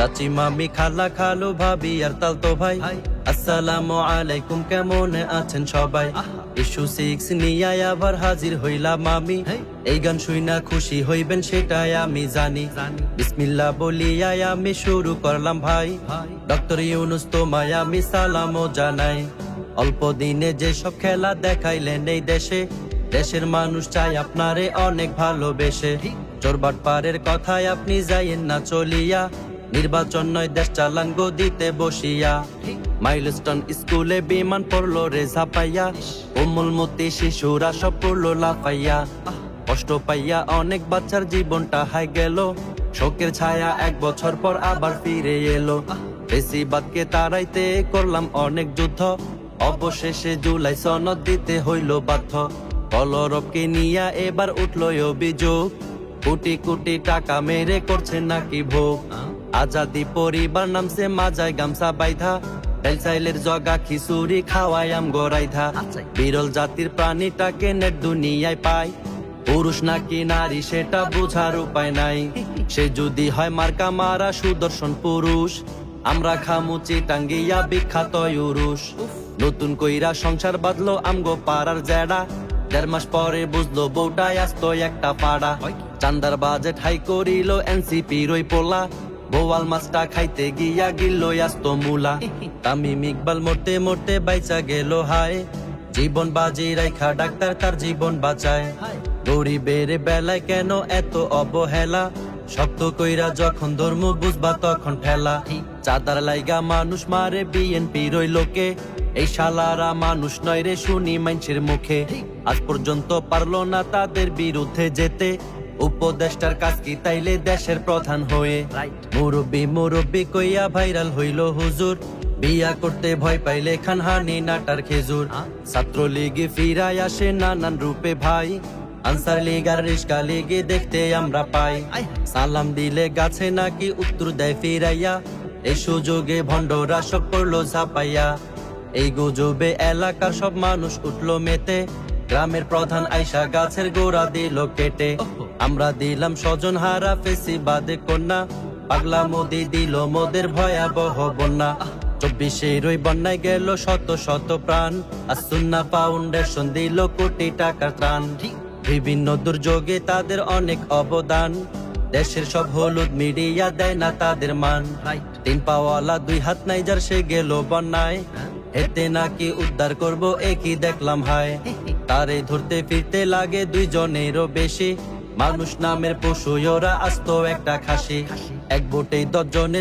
চাচি মামি খালা খালু ভাবি আর তালতো ভাই আসসালামু আলাইকুম, কেমন আছেন সবাই? ইস্যু 6 নিয়ে আবার হাজির হইলাম আমি। এই গান শুইনা খুশি হইবেন সেটাই আমি জানি। বিসমিল্লাহ বলিয়া আমি শুরু করলাম ভাই। ডক্টর ইউনুস তোমায় আমি সালামও জানাই। অল্প দিনে যেসব খেলা দেখাইলেন এই দেশে, দেশের মানুষ চাই আপনারে অনেক ভালোবেসে। চোরবাট পারের কথায় আপনি যাইয়েন না চলিয়া, নির্বাচন নয় দেশ চালান গদিতে বসিয়া। মাইলস্টোন স্কুলে বিমান পড়লো রে ঝাপাইয়া, কোমলমতি শিশুরা সব পড়লো লাফাইয়া। কষ্ট পাইয়া অনেক বাচ্চার জীবনটা হাই গেল, শোকের ছায়া 1 বছর পর আবার ফিরে এলো। বেশিবাদকে তাড়াইতে করলাম অনেক যুদ্ধ, অবশেষে জুলাই সনদ দিতে হইল বাধ্য। কলরবকে নিয়া এবার উঠলো অভিযোগ, কোটি কোটি টাকা মেরে করছে নাকি ভোগ। আজাদি পরিবার নামছে মাজায় গামছা বাইধা, বেলসাইলের জগা খিচুড়ি খাওয়াই আম গড়াইধা। বিরল জাতির প্রাণীটাকে নেট দুনিয়ায় পাই, পুরুষ নাকি নারী সেটা বুঝার উপায় নাই। সে যদি হয় মার্কা মারা সুদর্শন পুরুষ, আমরা খামুচি টাঙ্গিয়া বিখ্যাত ইউরুষ। নতুন কইরা সংসার বাঁধলো আমগো পাড়ার জেডা, 1.5 মাস পরে বুঝলো বউটাই আসতো একটা পাড়া। চান্দার বাজেট হাই করিল এনসিপি রই পোলা, বোয়াল মাছটা খাইতে গিয়া গিল আসতো মুলা। তামিম ইকবাল মরতে মরতে বাইচা গেল হায়, জীবন বাজি রাইখা ডাক্তার তার জীবন বাঁচায়। গরিবের বেলায় কেন এত অবহেলা, শক্ত কইরা যখন ধর্ম বুঝবা তখন ঠেলা। চাঁদার লাইগা মানুষ মারে বিএনপি রই লোকে, এই শালারা মানুষ নয় রে শুনি মানুষের মুখে। আজ পর্যন্ত পারলো না তাদের বিরুদ্ধে যেতে, উপদেষ্টার কাজ কি তাইলে দেশের প্রধান হয়ে। মুরব্বি মুরব্বি কইয়া ভাইরাল হইল হুজুর, বিয়া করতে ভয় পাইলে খান হানি নাটার খেজুর। ছাত্রলীগে ফিরাই আসে নানান রূপে ভাই, আনসার লীগ আর রিস্কা লীগে দেখতে আমরা পাই। সালাম দিলে গাছে নাকি উত্তর দেয় ফিরাইয়া, এই সুযোগে ভণ্ডরা সব পড়লো ঝাপাইয়া। এই গুজবে এলাকার সব মানুষ উঠলো মেতে, গ্রামের প্রধান আইসা গাছের গোড়া দিল কেটে। আমরা দিলাম স্বজন হারা ফেসিবাদে কন্যা, পাগলা মোদি দিল মোদের ভয়াবহ বন্যা। 24 ওই বন্যায় গেল শত শত প্রাণ, আর সুন্না ফাউন্ডেশন দিল কোটি টাকার ত্রাণ। বিভিন্ন দুর্যোগে তাদের অনেক অবদান, দেশের সব হলুদ মিডিয়া দেয় না তাদের মান। 3 পাওয়ালা 2 হাত নাই যার সে গেল বন্যায়, এতে নাকি উদ্ধার করব একই দেখলাম হায়। তারে ধরতে ফিরতে লাগে 2 জনেরও বেশি, মানুষ নামের পশু ওরা আস্ত একটা খাসি। এক ভোটে 10 জনের